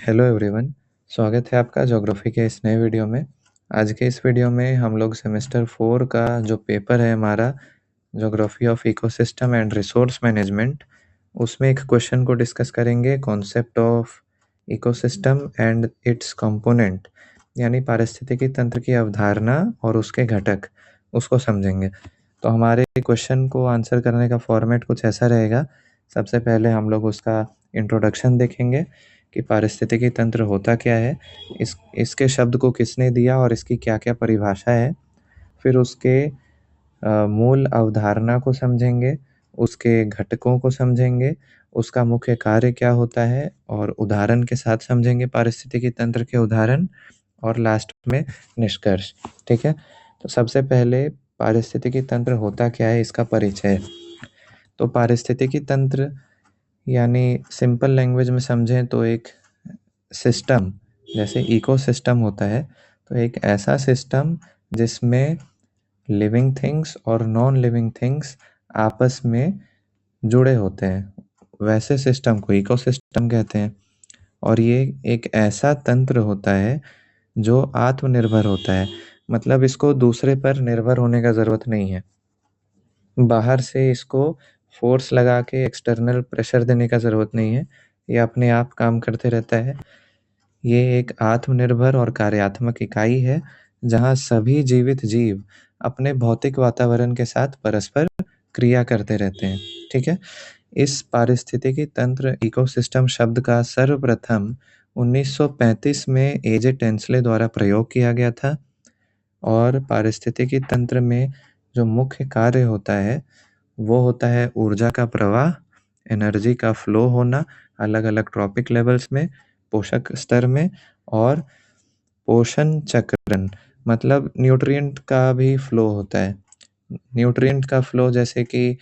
Hello everyone. स्वागत है आपका ज्योग्राफी के इस नए वीडियो में। आज के इस वीडियो में हम लोग सेमेस्टर 4 का जो पेपर है हमारा geography of ecosystem and resource management, उसमें एक क्वेश्चन को डिस्कस करेंगे, concept of ecosystem and it's component, यानी पारिस्थितिकी तंत्र की अवधारणा और उसके घटक, उसको समझेंगे। तो हमारे क्वेश्चन को आंसर करने का फॉर्मेट कुछ ऐसा रहेगा। सबसे पहले हम लोग उसका इंट्रोडक्शन देखेंगे कि पारिस्थितिकी तंत्र होता क्या है, इसके शब्द को किसने दिया और इसकी क्या क्या परिभाषा है। फिर उसके मूल अवधारणा को समझेंगे, उसके घटकों को समझेंगे, उसका मुख्य कार्य क्या होता है और उदाहरण के साथ समझेंगे पारिस्थितिकी तंत्र के उदाहरण, और लास्ट में निष्कर्ष। ठीक है, तो सबसे पहले पारिस्थितिकी तंत्र होता क्या है, इसका परिचय। तो पारिस्थितिकी तंत्र यानी सिंपल लैंग्वेज में समझें तो एक सिस्टम, जैसे इकोसिस्टम होता है, तो एक ऐसा सिस्टम जिसमें लिविंग थिंग्स और नॉन लिविंग थिंग्स आपस में जुड़े होते हैं, वैसे सिस्टम को इकोसिस्टम कहते हैं। और ये एक ऐसा तंत्र होता है जो आत्मनिर्भर होता है, मतलब इसको दूसरे पर निर्भर होने का ज़रूरत नहीं है। बाहर से इसको फोर्स लगा के एक्सटर्नल प्रेशर देने का ज़रूरत नहीं है, ये अपने आप काम करते रहता है। ये एक आत्मनिर्भर और कार्यात्मक इकाई है जहाँ सभी जीवित जीव अपने भौतिक वातावरण के साथ परस्पर क्रिया करते रहते हैं। ठीक है, इस पारिस्थितिकी तंत्र इकोसिस्टम शब्द का सर्वप्रथम 1935 में एजे टेंसले द्वारा प्रयोग किया गया था। और पारिस्थितिकी तंत्र में जो मुख्य कार्य होता है वो होता है ऊर्जा का प्रवाह, एनर्जी का फ्लो होना अलग अलग ट्रॉपिक लेवल्स में, पोषक स्तर में, और पोषण चक्रण, मतलब न्यूट्रिएंट का भी फ्लो होता है। न्यूट्रिएंट का फ्लो जैसे कि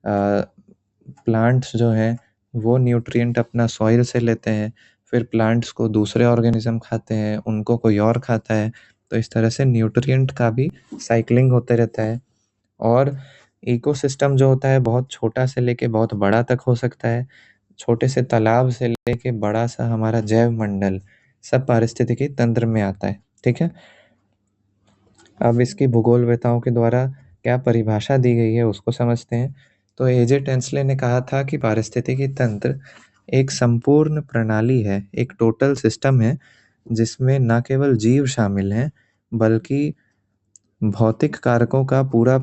प्लांट्स जो हैं वो न्यूट्रिएंट अपना सॉइल से लेते हैं, फिर प्लांट्स को दूसरे ऑर्गेनिज्म खाते हैं, उनको कोई और खाता है, तो इस तरह से न्यूट्रिएंट का भी साइक्लिंग होते रहता है। और इकोसिस्टम जो होता है बहुत छोटा से लेके बहुत बड़ा तक हो सकता है, छोटे से तालाब से लेके बड़ा सा हमारा जैव मंडल, सब पारिस्थितिकी तंत्र में आता है। ठीक है, अब इसकी भूगोलवेताओं के द्वारा क्या परिभाषा दी गई है उसको समझते हैं। तो एजे टेंसले ने कहा था कि पारिस्थितिकी तंत्र एक संपूर्ण प्रणाली है, एक टोटल सिस्टम है जिसमें न केवल जीव शामिल हैं बल्कि भौतिक कारकों का पूरा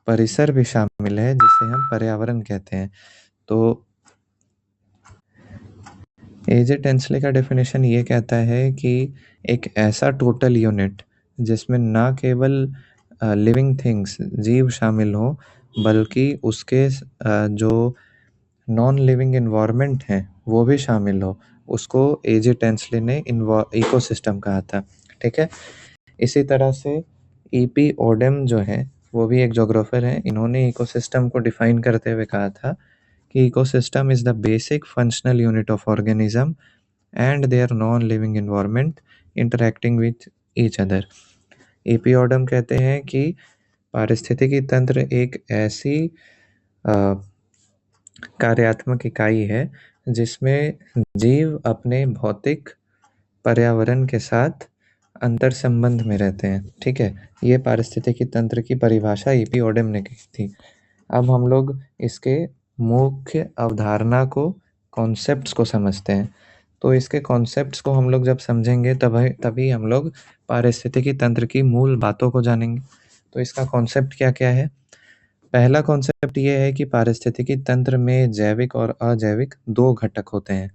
परिसर भी शामिल है, जिसे हम पर्यावरण कहते हैं। तो एजे टेंसले का डेफिनेशन ये कहता है कि एक ऐसा टोटल यूनिट जिसमें ना केवल लिविंग थिंग्स जीव शामिल हो बल्कि उसके जो नॉन लिविंग इन्वायरमेंट है वो भी शामिल हो, उसको एजे टेंसले ने इकोसिस्टम कहा था। ठीक है, इसी तरह से ईपी ओडेम जो है वो भी एक जोग्राफर हैं, इन्होंने इकोसिस्टम को डिफाइन करते हुए कहा था कि ecosystem is the basic functional unit of organism and their non living environment interacting with each other. E P Odum कहते हैं कि पारिस्थितिकी तंत्र एक ऐसी कार्यात्मक इकाई है जिसमें जीव अपने भौतिक पर्यावरण के साथ अंतर संबंध में रहते हैं। ठीक है, ये पारिस्थितिकी तंत्र की परिभाषा ईपी ओडेम ने की थी। अब हम लोग इसके मुख्य अवधारणा को, कॉन्सेप्ट्स को समझते हैं। तो इसके कॉन्सेप्ट्स को हम लोग जब समझेंगे तभी तभी हम लोग पारिस्थितिकी तंत्र की मूल बातों को जानेंगे। तो इसका कॉन्सेप्ट क्या क्या है? पहला कॉन्सेप्ट ये है कि पारिस्थितिकी तंत्र में जैविक और अजैविक दो घटक होते हैं,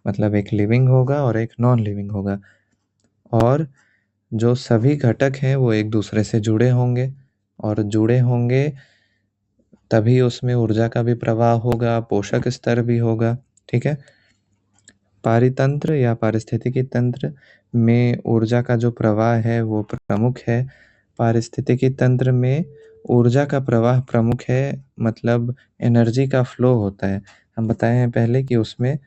मतलब एक लिविंग होगा और एक नॉन लिविंग होगा, और जो सभी घटक हैं वो एक दूसरे से जुड़े होंगे, और जुड़े होंगे तभी उसमें ऊर्जा का भी प्रवाह होगा, पोषक स्तर भी होगा। ठीक है, पारितंत्र या पारिस्थितिकी तंत्र में ऊर्जा का जो प्रवाह है वो प्रमुख है। पारिस्थितिकी तंत्र में ऊर्जा का प्रवाह प्रमुख है, मतलब एनर्जी का फ्लो होता है। हम बताए हैं पहले कि उसमें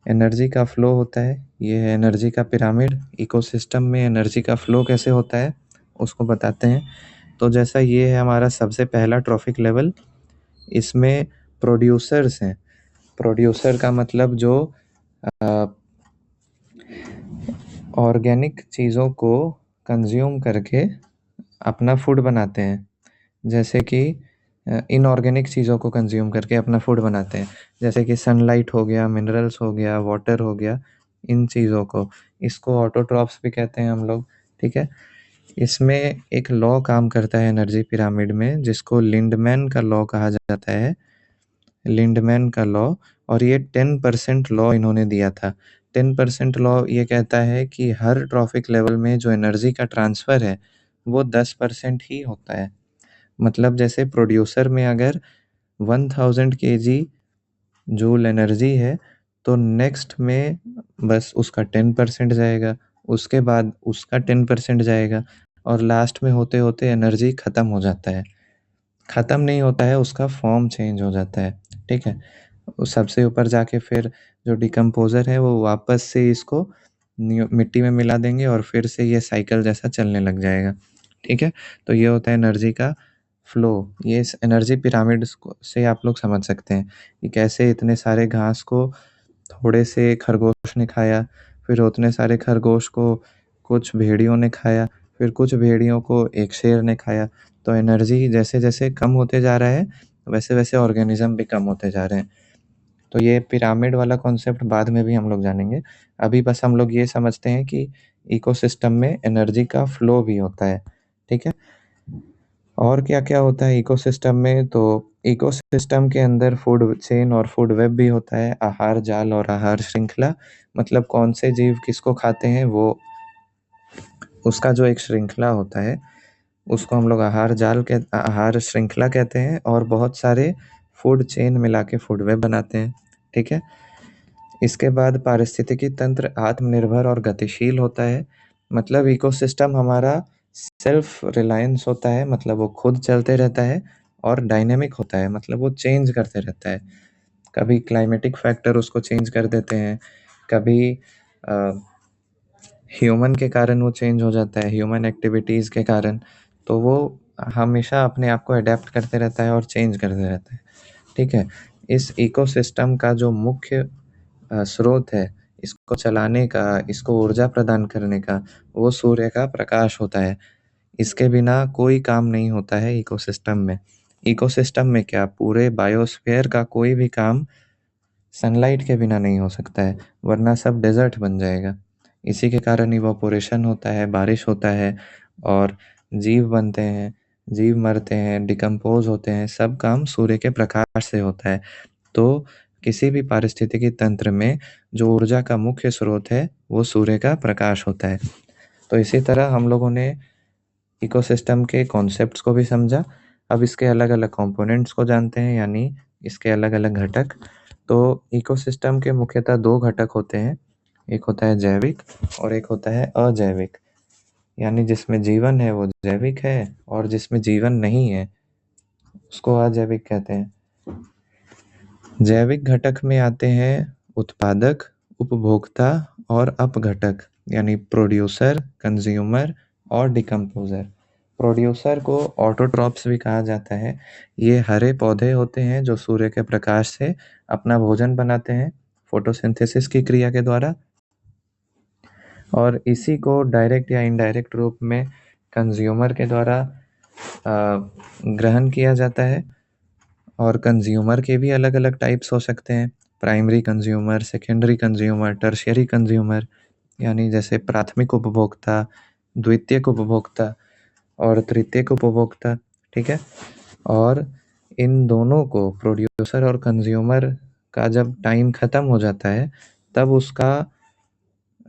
एनर्जी का फ्लो होता है, ये है एनर्जी का पिरामिड। इकोसिस्टम में एनर्जी का फ्लो कैसे होता है उसको बताते हैं। तो जैसा ये है हमारा सबसे पहला ट्रॉफिक लेवल, इसमें प्रोड्यूसर्स हैं। प्रोड्यूसर का मतलब जो ऑर्गेनिक चीज़ों को कंज्यूम करके अपना फूड बनाते हैं, जैसे कि इनऑर्गेनिक चीज़ों को कंज्यूम करके अपना फूड बनाते हैं, जैसे कि सनलाइट हो गया, मिनरल्स हो गया, वाटर हो गया, इन चीज़ों को। इसको ऑटोट्रॉफ्स भी कहते हैं हम लोग, ठीक है। इसमें एक लॉ काम करता है एनर्जी पिरामिड में, जिसको लिंडमैन का लॉ कहा जाता है, लिंडमैन का लॉ। और ये 10% लॉ इन्होंने दिया था। 10% लॉ ये कहता है कि हर ट्रॉफिक लेवल में जो एनर्जी का ट्रांसफ़र है वो 10% ही होता है। मतलब जैसे प्रोड्यूसर में अगर 1000 केजी जूल एनर्जी है, तो नेक्स्ट में बस उसका 10% जाएगा, उसके बाद उसका 10% जाएगा, और लास्ट में होते होते एनर्जी ख़त्म हो जाता है। ख़त्म नहीं होता है, उसका फॉर्म चेंज हो जाता है, ठीक है। सबसे ऊपर जाके फिर जो डिकम्पोज़र है वो वापस से इसको मिट्टी में मिला देंगे और फिर से ये साइकिल जैसा चलने लग जाएगा, ठीक है। तो ये होता है एनर्जी का फ्लो। ये इस एनर्जी पिरामिड से आप लोग समझ सकते हैं कि कैसे इतने सारे घास को थोड़े से खरगोश ने खाया, फिर उतने सारे खरगोश को कुछ भेड़ियों ने खाया, फिर कुछ भेड़ियों को एक शेर ने खाया। तो एनर्जी जैसे जैसे कम होते जा रहा है, वैसे वैसे ऑर्गेनिज्म भी कम होते जा रहे हैं। तो ये पिरामिड वाला कॉन्सेप्ट बाद में भी हम लोग जानेंगे। अभी बस हम लोग ये समझते हैं कि इकोसिस्टम में एनर्जी का फ्लो भी होता है, ठीक है। और क्या-क्या होता है इकोसिस्टम में? तो इकोसिस्टम के अंदर फूड चेन और फूड वेब भी होता है, आहार जाल और आहार श्रृंखला। मतलब कौन से जीव किसको खाते हैं, वो उसका जो एक श्रृंखला होता है, उसको हम लोग आहार श्रृंखला कहते हैं, और बहुत सारे फूड चेन मिला के फूड वेब बनाते हैं, ठीक है। इसके बाद पारिस्थितिकी तंत्र आत्मनिर्भर और गतिशील होता है। मतलब इकोसिस्टम हमारा सेल्फ रिलायंस होता है, मतलब वो खुद चलते रहता है, और डायनेमिक होता है, मतलब वो चेंज करते रहता है। कभी क्लाइमेटिक फैक्टर उसको चेंज कर देते हैं, कभी ह्यूमन के कारण वो चेंज हो जाता है, ह्यूमन एक्टिविटीज़ के कारण। तो वो हमेशा अपने आप को अडेप्ट करते रहता है और चेंज करते रहता है, ठीक है। इस इकोसिस्टम का जो मुख्य स्रोत है, इसको चलाने का, इसको ऊर्जा प्रदान करने का, वो सूर्य का प्रकाश होता है। इसके बिना कोई काम नहीं होता है इकोसिस्टम में। इकोसिस्टम में क्या, पूरे बायोस्फीयर का कोई भी काम सनलाइट के बिना नहीं हो सकता है, वरना सब डेज़र्ट बन जाएगा। इसी के कारण इवापोरेशन होता है, बारिश होता है, और जीव बनते हैं, जीव मरते हैं, डिकम्पोज़ होते हैं, सब काम सूर्य के प्रकाश से होता है। तो किसी भी पारिस्थितिकी तंत्र में जो ऊर्जा का मुख्य स्रोत है, वो सूर्य का प्रकाश होता है। तो इसी तरह हम लोगों ने इकोसिस्टम के कॉन्सेप्ट्स को भी समझा। अब इसके अलग-अलग कंपोनेंट्स को जानते हैं, यानी इसके अलग-अलग घटक। तो इकोसिस्टम के मुख्यतः 2 घटक होते हैं, एक होता है जैविक और एक होता है अजैविक। यानी जिसमें जीवन है वो जैविक है, और जिसमें जीवन नहीं है उसको अजैविक कहते हैं। जैविक घटक में आते हैं उत्पादक, उपभोक्ता और अपघटक, यानी प्रोड्यूसर, कंज्यूमर और डिकम्पोज़र। प्रोड्यूसर को ऑटोट्रॉफ्स भी कहा जाता है। ये हरे पौधे होते हैं जो सूर्य के प्रकाश से अपना भोजन बनाते हैं फोटोसिंथेसिस की क्रिया के द्वारा, और इसी को डायरेक्ट या इनडायरेक्ट रूप में कंज्यूमर के द्वारा ग्रहण किया जाता है। और कंज्यूमर के भी अलग-अलग टाइप्स हो सकते हैं, primary consumer, secondary consumer, tertiary consumer, यानी जैसे प्राथमिक उपभोक्ता, द्वितीयक उपभोक्ता और तृतीयक उपभोक्ता, ठीक है। और इन दोनों को, प्रोड्यूसर और कंज्यूमर का जब टाइम ख़त्म हो जाता है, तब उसका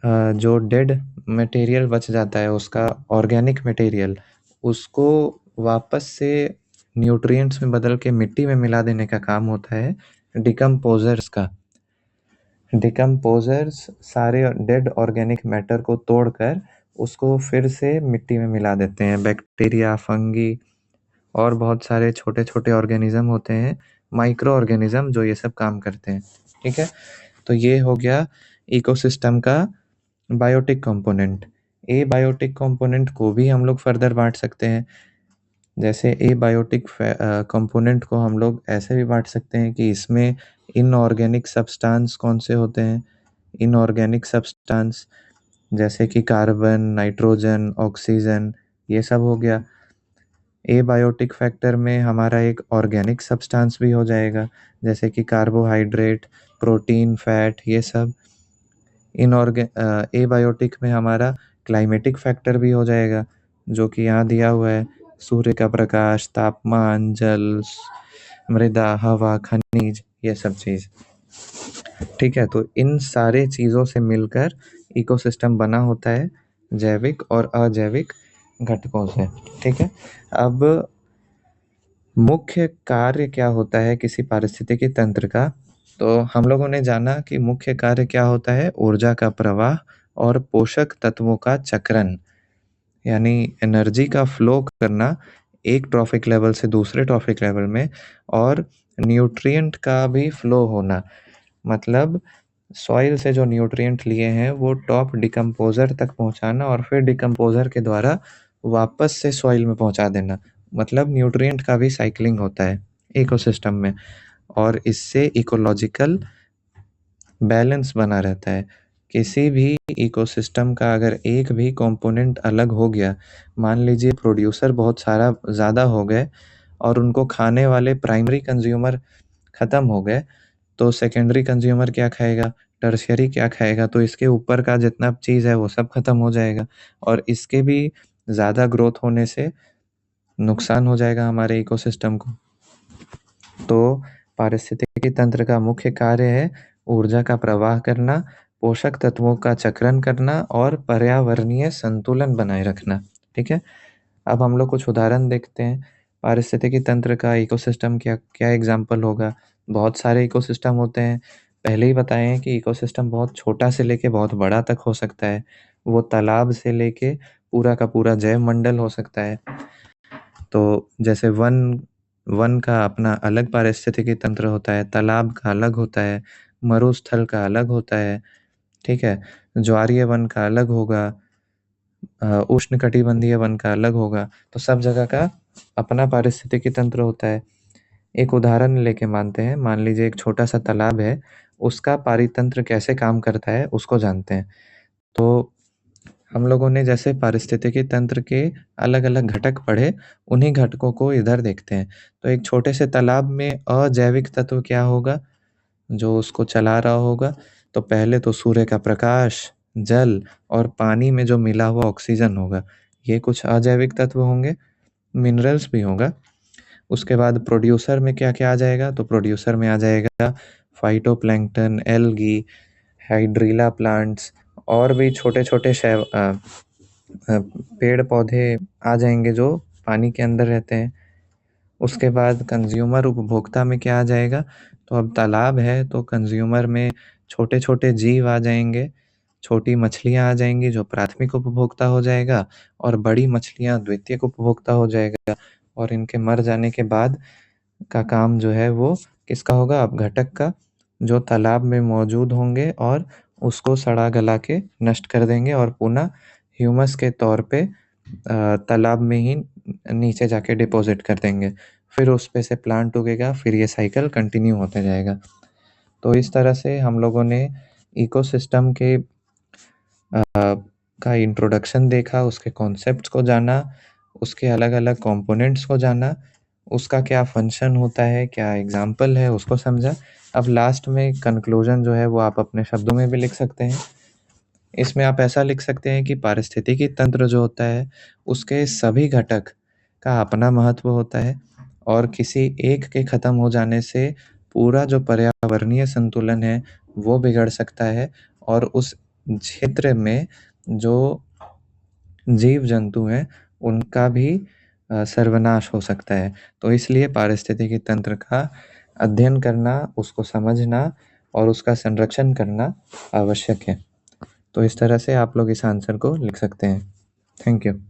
जो डेड मटेरियल बच जाता है, उसका ऑर्गेनिक मटेरियल, उसको वापस से न्यूट्रिएंट्स में बदल के मिट्टी में मिला देने का काम होता है डिकम्पोज़र्स का। डिकम्पोज़र्स सारे डेड ऑर्गेनिक मैटर को तोड़कर उसको फिर से मिट्टी में मिला देते हैं। बैक्टीरिया, फंगी और बहुत सारे छोटे-छोटे ऑर्गेनिज़्म होते हैं, माइक्रो ऑर्गेनिज़्म, जो ये सब काम करते हैं, ठीक है। तो ये हो गया इकोसिस्टम का बायोटिक कंपोनेंट। एबायोटिक कंपोनेंट को भी हम लोग फर्दर बाँट सकते हैं। जैसे एबायोटिक कंपोनेंट को हम लोग ऐसे भी बाँट सकते हैं कि इसमें इनऑर्गेनिक सब्सटेंस कौन से होते हैं। इनऑर्गेनिक सब्सटेंस जैसे कि कार्बन, नाइट्रोजन, ऑक्सीजन, ये सब हो गया। एबायोटिक फैक्टर में हमारा एक ऑर्गेनिक सब्सटेंस भी हो जाएगा, जैसे कि कार्बोहाइड्रेट, प्रोटीन, फैट, ये सब। एबायोटिक में हमारा क्लाइमेटिक फैक्टर भी हो जाएगा, जो कि यहाँ दिया हुआ है: सूर्य का प्रकाश, तापमान, जल, मृदा, हवा, खनिज, ये सब चीज़। ठीक है, तो इन सारे चीज़ों से मिलकर इकोसिस्टम बना होता है, जैविक और अजैविक घटकों से। ठीक है, अब मुख्य कार्य क्या होता है किसी पारिस्थितिकी तंत्र का? तो हम लोगों ने जाना कि मुख्य कार्य क्या होता है: ऊर्जा का प्रवाह और पोषक तत्वों का चक्रण, यानी एनर्जी का फ्लो करना एक ट्रॉफिक लेवल से दूसरे ट्रॉफिक लेवल में, और न्यूट्रिएंट का भी फ्लो होना। मतलब सॉइल से जो न्यूट्रिएंट लिए हैं वो टॉप डिकम्पोजर तक पहुंचाना और फिर डिकम्पोजर के द्वारा वापस से सॉइल में पहुंचा देना। मतलब न्यूट्रिएंट का भी साइक्लिंग होता है इकोसिस्टम में, और इससे इकोलॉजिकल बैलेंस बना रहता है। किसी भी इकोसिस्टम का अगर एक भी कंपोनेंट अलग हो गया, मान लीजिए प्रोड्यूसर बहुत सारा ज़्यादा हो गए और उनको खाने वाले प्राइमरी कंज्यूमर ख़त्म हो गए, तो सेकेंडरी कंज्यूमर क्या खाएगा, टर्शियरी क्या खाएगा? तो इसके ऊपर का जितना चीज़ है वो सब खत्म हो जाएगा, और इसके भी ज़्यादा ग्रोथ होने से नुकसान हो जाएगा हमारे इकोसिस्टम को। तो पारिस्थितिकी तंत्र का मुख्य कार्य है ऊर्जा का प्रवाह करना, पोषक तत्वों का चक्रण करना और पर्यावरणीय संतुलन बनाए रखना। ठीक है, अब हम लोग कुछ उदाहरण देखते हैं। पारिस्थितिकी तंत्र का इकोसिस्टम क्या क्या एग्जाम्पल होगा? बहुत सारे इकोसिस्टम होते हैं। पहले ही बताए हैं कि इकोसिस्टम बहुत छोटा से लेके बहुत बड़ा तक हो सकता है। वो तालाब से लेके पूरा का पूरा जैव मंडल हो सकता है। तो जैसे वन वन का अपना अलग पारिस्थितिकी तंत्र होता है, तालाब का अलग होता है, मरुस्थल का अलग होता है। ठीक है, ज्वारीय वन का अलग होगा, उष्णकटिबंधीय वन का अलग होगा। तो सब जगह का अपना पारिस्थितिकी तंत्र होता है। एक उदाहरण लेके मानते हैं, मान लीजिए एक छोटा सा तालाब है, उसका पारितंत्र कैसे काम करता है उसको जानते हैं। तो हम लोगों ने जैसे पारिस्थितिकी तंत्र के अलग अलग घटक पढ़े, उन्हीं घटकों को इधर देखते हैं। तो एक छोटे से तालाब में अजैविक तत्व क्या होगा जो उसको चला रहा होगा? तो पहले तो सूर्य का प्रकाश, जल और पानी में जो मिला हुआ ऑक्सीजन होगा, ये कुछ अजैविक तत्व होंगे। मिनरल्स भी होगा। उसके बाद प्रोड्यूसर में क्या क्या आ जाएगा? तो प्रोड्यूसर में आ जाएगा फाइटोप्लैंक्टन, एल्गी, हाइड्रिला प्लांट्स, और भी छोटे छोटे पेड़ पौधे आ जाएंगे जो पानी के अंदर रहते हैं। उसके बाद कंज्यूमर उपभोक्ता में क्या आ जाएगा? तो अब तालाब है तो कंज्यूमर में छोटे छोटे जीव आ जाएंगे, छोटी मछलियाँ आ जाएंगी जो प्राथमिक उपभोक्ता हो जाएगा, और बड़ी मछलियाँ द्वितीयक उपभोक्ता हो जाएगा। और इनके मर जाने के बाद का काम जो है वो किसका होगा? अब घटक का, जो तालाब में मौजूद होंगे और उसको सड़ा गला के नष्ट कर देंगे और पुनः ह्यूमस के तौर पे तालाब में ही नीचे जाके डिपॉजिट कर देंगे। फिर उस पे से प्लांट उगेगा, फिर ये साइकिल कंटिन्यू होते जाएगा। तो इस तरह से हम लोगों ने इकोसिस्टम के का इंट्रोडक्शन देखा, उसके कॉन्सेप्ट्स को जाना, उसके अलग अलग कंपोनेंट्स को जाना, उसका क्या फंक्शन होता है, क्या एग्जाम्पल है, उसको समझा। अब लास्ट में कंक्लूजन जो है वो आप अपने शब्दों में भी लिख सकते हैं। इसमें आप ऐसा लिख सकते हैं कि पारिस्थितिकी तंत्र जो होता है उसके सभी घटक का अपना महत्व होता है, और किसी एक के खत्म हो जाने से पूरा जो पर्यावरणीय संतुलन है वो बिगड़ सकता है, और उस क्षेत्र में जो जीव जंतु हैं उनका भी सर्वनाश हो सकता है। तो इसलिए पारिस्थितिकी तंत्र का अध्ययन करना, उसको समझना और उसका संरक्षण करना आवश्यक है। तो इस तरह से आप लोग इस आंसर को लिख सकते हैं। Thank you.